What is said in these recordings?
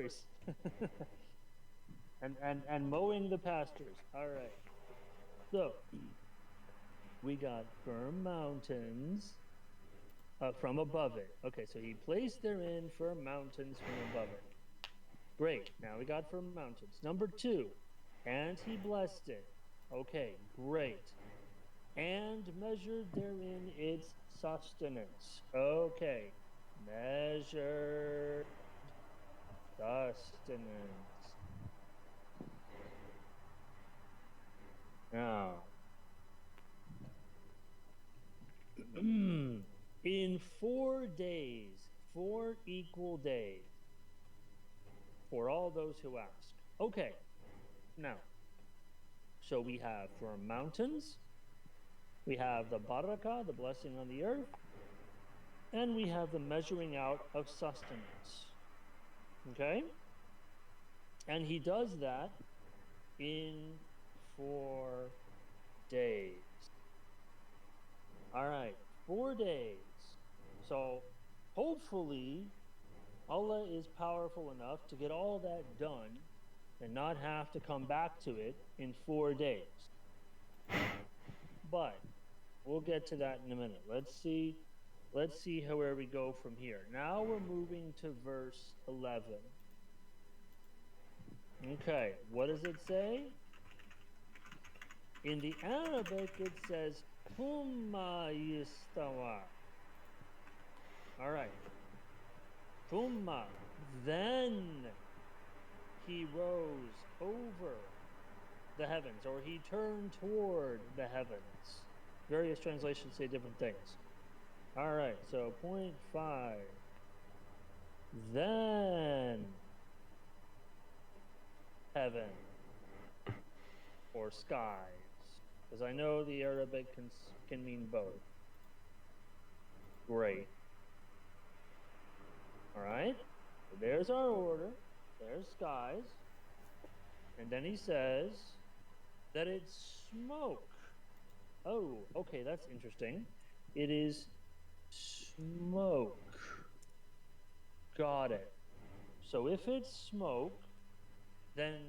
worries. And mowing the pastures. All right. So we got firm mountains from above it. Okay, so he placed therein firm mountains from above it. Great. Now we got firm mountains. Number two, and he blessed it. Okay, great. And measured therein its sustenance. Okay, measured sustenance. Now, in 4 days, 4 equal days, for all those who ask. Okay, now, so we have for mountains, we have the baraka, the blessing on the earth, and we have the measuring out of sustenance. Okay? And he does that in 4 days. All right, 4 days. So hopefully, Allah is powerful enough to get all that done and not have to come back to it in 4 days. But we'll get to that in a minute. Let's see where we go from here. Now we're moving to verse 11. Okay, what does it say? In the Arabic, it says Thumma yistawa. All right. Thumma, then he rose over the heavens, or he turned toward the heavens. Various translations say different things. All right, so point 5. Then heaven or skies, because I know the Arabic can mean both. Great. All right, so there's our order. There's skies. And then he says that it's smoke. Oh, okay, that's interesting. It is smoke. Got it. So if it's smoke, then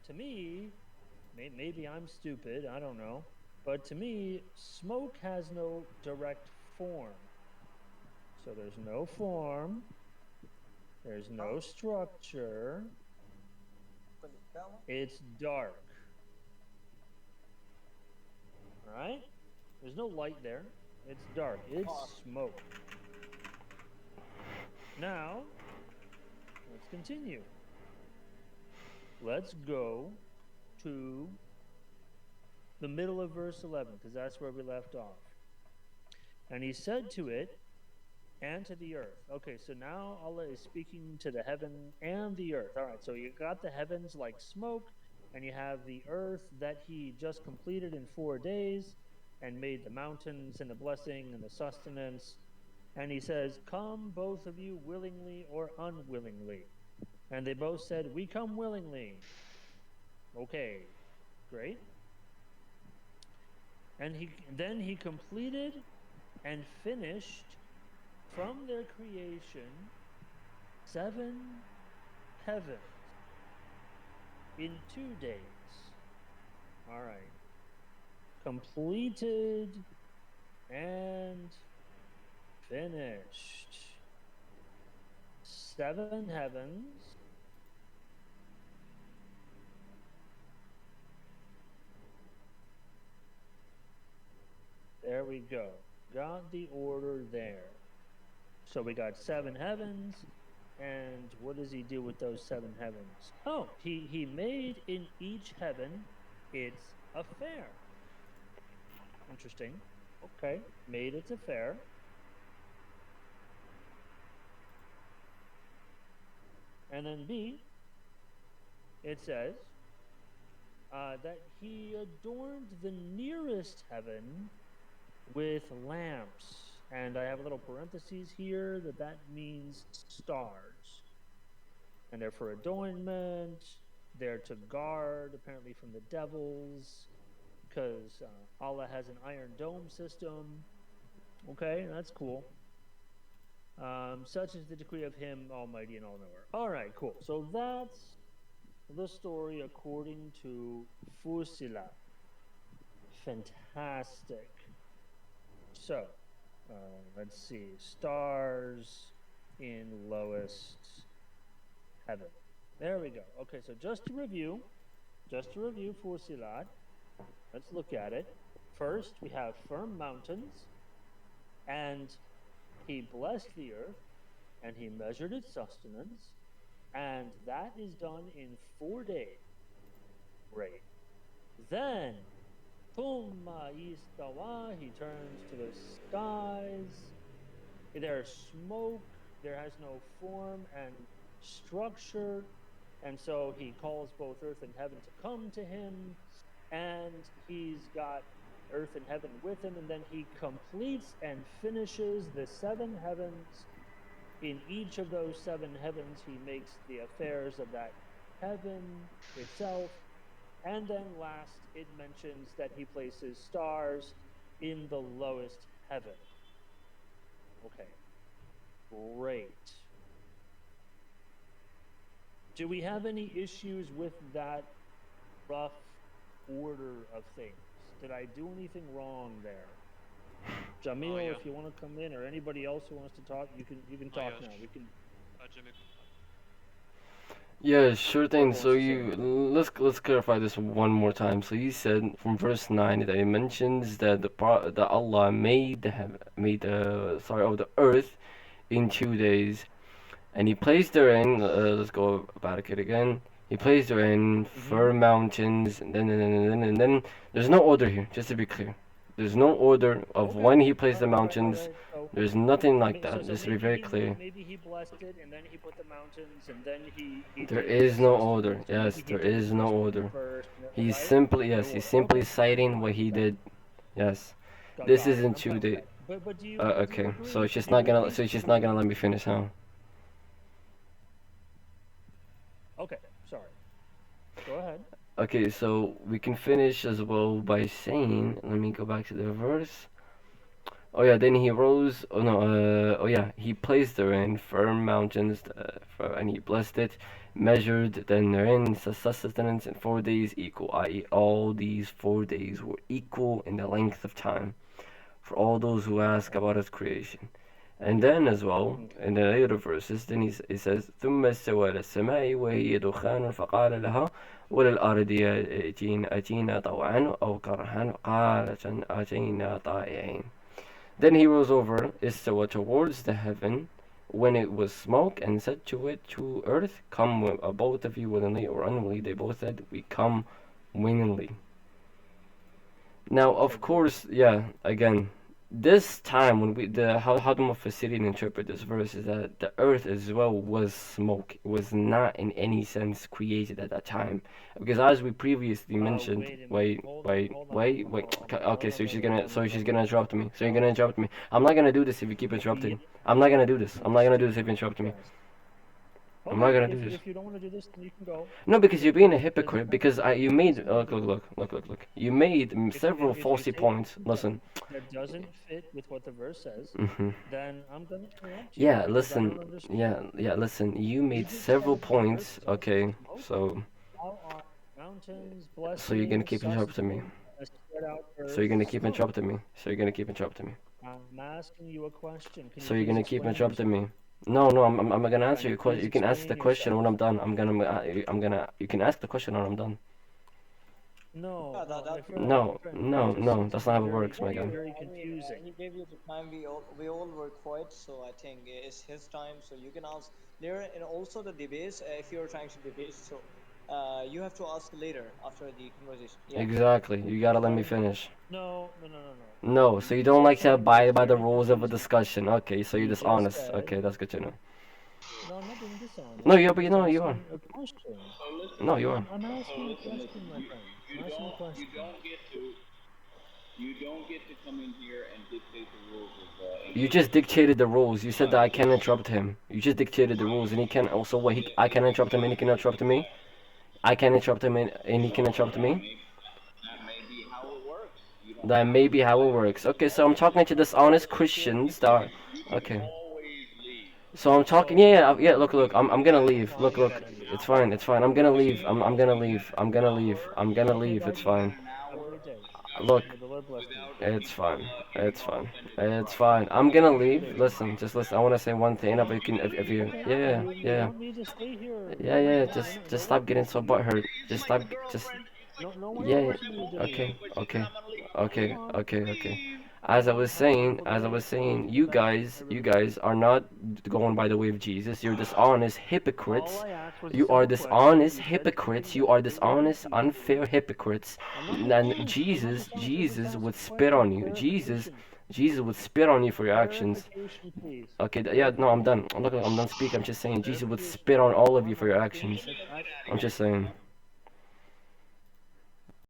to me, maybe I'm stupid, I don't know, but to me, smoke has no direct form. So there's no form, there's no structure, it's dark. All right? There's no light there. It's dark. It's smoke. Now, let's continue. Let's go to the middle of verse 11, because that's where we left off. And he said to it and to the earth. Okay, so now Allah is speaking to the heaven and the earth. All right, so you got the heavens like smoke, and you have the earth that he just completed in 4 days and made the mountains and the blessing and the sustenance. And he says, come both of you willingly or unwillingly. And they both said, we come willingly. Okay, great. And then he completed and finished from their creation 7 heavens in 2 days. All right. Completed and finished 7 heavens There we go. Got the order there. So we got 7 heavens, and what does he do with those 7 heavens? Oh, he made in each heaven its affair. Interesting. Okay, made its affair. And then B, it says that he adorned the nearest heaven with lamps. And I have a little parentheses here that means stars. And they're for adornment. They're to guard, apparently, from the devils, because Allah has an iron dome system. Okay, that's cool. Such is the decree of Him, Almighty and All-Knower. All right, cool. So that's the story according to Fusila. Fantastic. So, let's see. Stars in lowest heaven. There we go. Okay, so just to review Fusilat, let's look at it. First, we have firm mountains, and he blessed the earth, and he measured its sustenance, and that is done in 4 days. Great. Then, Thumma istawa, he turns to the skies. There's smoke, there has no form and structure, and so he calls both earth and heaven to come to him, and he's got earth and heaven with him, and then he completes and finishes the 7 heavens. In each of those 7 heavens, he makes the affairs of that heaven itself. And then last, it mentions that he places stars in the lowest heaven. Okay, great. Do we have any issues with that rough order of things? Did I do anything wrong there? Jamil, if you want to come in, or anybody else who wants to talk, you can talk now. We can. Yeah, sure thing. So let's clarify this one more time. So you said from verse 9 that it mentions that that Allah made the earth in 2 days, and He placed therein. Let's go about it again. He placed therein firm mountains, and then there's no order here. Just to be clear, there's no order of when He placed the mountains. So, There's nothing like that. Just to be very maybe clear. maybe he blessed it, and then he put the mountains, and then he There did is the no order. sustenance. Yes, there is no order. First, He's right? simply, yes, he's Sure. simply Okay. citing what he did. Yes. This Got it. isn't I'm fine with 2 days. that. But do you Okay. agree? So it's just Do you not gonna. agree? So it's just not gonna let me finish, huh? Okay. Sorry. Go ahead. Okay. So we can finish as well by saying. Let me go back to the verse. Oh yeah. Then he rose. Oh no. Oh yeah. He placed therein firm mountains, and he blessed it. Measured then therein sustenance in 4 days equal, i.e., all these 4 days were equal in the length of time for all those who ask about His creation. And then as well, in the later verses, then he says, ثم استوى إلى السماء وهي دخان فقال لها وللأرض أتينا طوعا أو كرها قالت أتينا طائعين. Then he rose over, istawa, towards the heaven, when it was smoke, and said to it, to earth, come both of you willingly or unwillingly. They both said, we come willingly. Now, of course, yeah, again, this time when how the Mufassirin interpret this verse is that the earth as well was smoke. It was not in any sense created at that time, because as we previously mentioned, okay, so she's gonna interrupt me. So you're gonna interrupt me. I'm not gonna do this if you keep interrupting. I'm not gonna do this. I'm not gonna do this if you interrupt me. Okay, I'm not gonna do this. If you don't want to do this, then you can go. No, because you're being a hypocrite. Because you made look. You made several falsy points. Listen. That doesn't fit with what the verse says. Then I'm gonna interrupt you. Yeah, listen. Yeah, listen. You made several points. Okay, so. So you're gonna keep interrupting me. So you're gonna keep interrupting me. So you're gonna keep interrupting me. I'm asking you a question. So you're gonna keep interrupting me. No, I'm gonna answer your question. You can ask the question when I'm done. You can ask the question when I'm done. No, that's not how it works, my guy. Very confusing. He gave you the time. We all work for it, so I think it's his time. So you can ask there, and also the debates. If you're trying to debate, so you have to ask later after the conversation. Yeah. Exactly. You gotta let me finish. No. No, so you don't like to abide by the rules of a discussion. Okay, so you're dishonest. Okay, that's good to know. No, I'm not being dishonest. No, you are. No, you are. I'm asking a question, my friend. I'm asking a question. You don't get to come in here and dictate the rules of. You just dictated the rules. You said that I can't interrupt him. You just dictated the rules, and he can also what? I can interrupt him, and he can interrupt me. I can interrupt him, and he can interrupt me. That may be how it works. Okay, so I'm talking to dishonest Christians that are... Okay. So I'm talking. So, Yeah. Look. I'm gonna leave. oh, Look. you Look. gotta leave. It's fine. It's fine. I'm gonna leave. Being I'm gonna being leave. I'm an gonna leave. hour, I'm gonna Okay, leave. God It's bless being fine. you. an Have a hour great day. Look. May the Lord bless you. without It's fine. giving It's fine. authentic It's Christ. fine. I'm Have gonna a great leave. day. Listen. Just listen. I wanna say one thing. If you can. If you. Okay, Yeah. you Yeah. want me to stay here? Yeah. Don't Yeah. worry. Just. No Just one stop getting forcing so you. butthurt. Just stop. Just. No one's Yeah. forcing you to leave. Okay. Okay. Come Okay. on. Okay. Okay. Have a As I was great day. saying, Thank you, you everybody. guys are not going by the way of Jesus. You're dishonest All hypocrites. I asked was a You are simple question. dishonest You said something hypocrites. You that are they didn't dishonest, agree to. unfair hypocrites. I'm not And dishonest. I'm not dishonest. I just Jesus asked would a spit question, on you. clarification. Jesus would spit on you for your actions. Clarification, please. Okay, yeah, no, I'm Clarification. done. I'm done speaking. I'm just saying, Jesus would Clarification. spit on all of you I'm for your asking. actions. I, I'm just saying.